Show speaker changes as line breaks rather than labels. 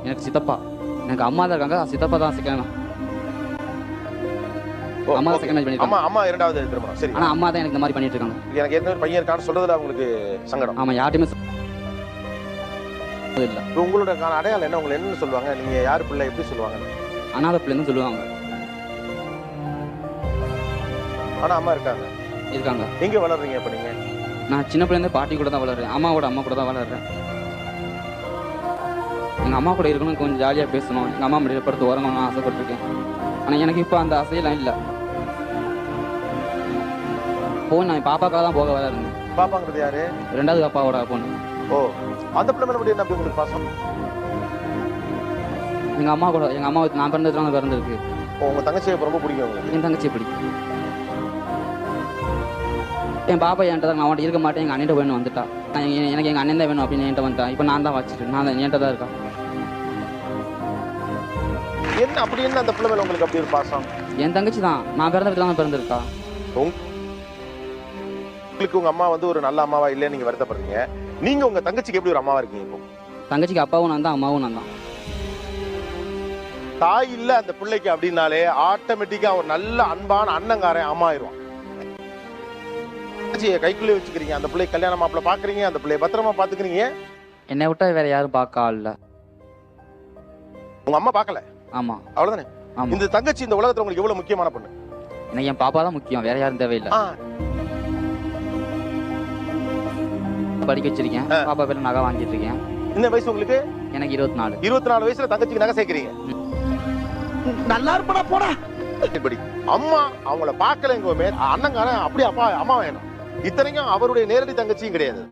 எனக்கு சித்தப்பா. எனக்கு அம்மா தான் இருக்காங்க, சித்தப்பா தான் செகண்ட். அம்மா தான் செகண்ட் மேரேஜ் பண்ணிருக்காங்க.
அம்மா இரண்டாவது திருமணம். சரி.
ஆனா அம்மா தான் எனக்கு இந்த மாதிரி பண்ணிட்டு இருக்காங்க.
எனக்கு ஏற்கனவே பையன் இருக்கான்னு சொல்றதுல உங்களுக்கு சங்கடம்.
ஆமா, யார்ட்டையுமே இல்ல.
உங்களோட அடையாளம் என்ன? உங்களை என்ன சொல்லுவாங்க? நீங்க யாரு பிள்ளை எப்படி சொல்லுவாங்க?
அனாதை பிள்ளைன்னு சொல்லுவாங்க.
ஆனா அம்மா இருக்காங்க.
இருக்காங்க.
எங்க வளர்றீங்க இப்ப நீங்க?
நான் சின்ன பிள்ளைலேருந்து பாட்டி கூட தான் வளர்றேன், அம்மா கூட தான் வளர்றேன். எங்கள் அம்மா கூட இருக்கணும், கொஞ்சம் ஜாலியாக பேசணும், எங்கள் அம்மா முடியல படுத்து உறங்கணும்னு ஆசைப்பட்டிருக்கேன். ஆனால் எனக்கு இப்போ அந்த ஆசையெல்லாம் இல்லை. நான் பாப்பாக்காக தான் போக வர இருந்தேன்.
பாப்பாங்கிறது யாரு?
ரெண்டாவது அப்பாவோட பொண்ணு.
ஓ, அந்த பிள்ளை மேல முடியும் அப்படி உங்களுக்கு பாசம்?
எங்கள் அம்மா நான் பிறந்ததுலாம் பிறந்திருக்கு.
உங்க தங்கச்சியை ரொம்ப பிடிக்கும் உங்களுக்கு?
என் தங்கச்சியை பிடிக்கும். என் பாப்பா என்கிட்ட தான், நான் அவன்கிட்ட இருக்க மாட்டேன், எங்கள் அண்ணன் வேணும் வந்துட்டா. எனக்கு எங்கள் அண்ணன் தான் வேணும் அப்படின்னு என்கிட்ட வந்துட்டான். இப்போ நான் தான் வச்சுட்டு நான் என்கிட்ட தான் இருக்கேன்.
என்ன அப்படி என்ன அந்த பிள்ளை மேல உங்களுக்கு அப்படி ஒரு பாசம்?
என் தங்கச்சி தான், நான் பிறந்த வீட்டில் தான் பிறந்திருக்கா.
உங்களுக்கு உங்க அம்மா வந்து ஒரு நல்ல அம்மாவா இல்லைன்னு நீங்க வருத்தப்படுறீங்க. நீங்க உங்க தங்கச்சிக்கு எப்படி ஒரு அம்மாவா இருக்கீங்க? இப்போ
தங்கச்சிக்கு அப்பாவும் நான் தான், அம்மாவும் நான் தான்.
தாய் இல்ல அந்த பிள்ளைக்கு அப்படின்னாலே ஆட்டோமேட்டிக்கா ஒரு நல்ல அன்பான அண்ணங்காரன் அம்மா ஆயிடுவான். கைக்குள்ளே வச்சுக்கிறீங்க, அந்த பிள்ளை கல்யாண மாப்பிள்ள பாக்குறீங்க, அந்த பிள்ளைய பத்திரமா பாத்துக்கிறீங்க.
என்னை விட்டா வேற யாரும் பார்க்க ஆள் இல்ல.
உங்க அம்மா பாக்கல?
ஆமா,
அவ்வளவுதானே. இந்த தங்கச்சி இந்த உலகத்துல உங்களுக்கு எவ்வளவு முக்கியமான பொண்ணு?
எனக்கு என் பாப்பா தான் முக்கியம், வேற யாரும் தேவையில்லை. படிக்க வச்சிருக்கேன், பாப்பா பேர்ல நகை வாங்கிட்டு இருக்கேன்.
இந்த வயசு உங்களுக்கு?
எனக்கு 24.
24 வயசுல தங்கச்சிக்கு நகை சேர்க்கிறீங்க. நல்லா இருப்பா போடா. அம்மா அவங்கள பாக்கலங்குமே அண்ணங்காரன் அப்படியே அப்பா அம்மா வேணும். இத்தனைக்கும் அவருடைய நேரடி தங்கச்சியும் கிடையாது.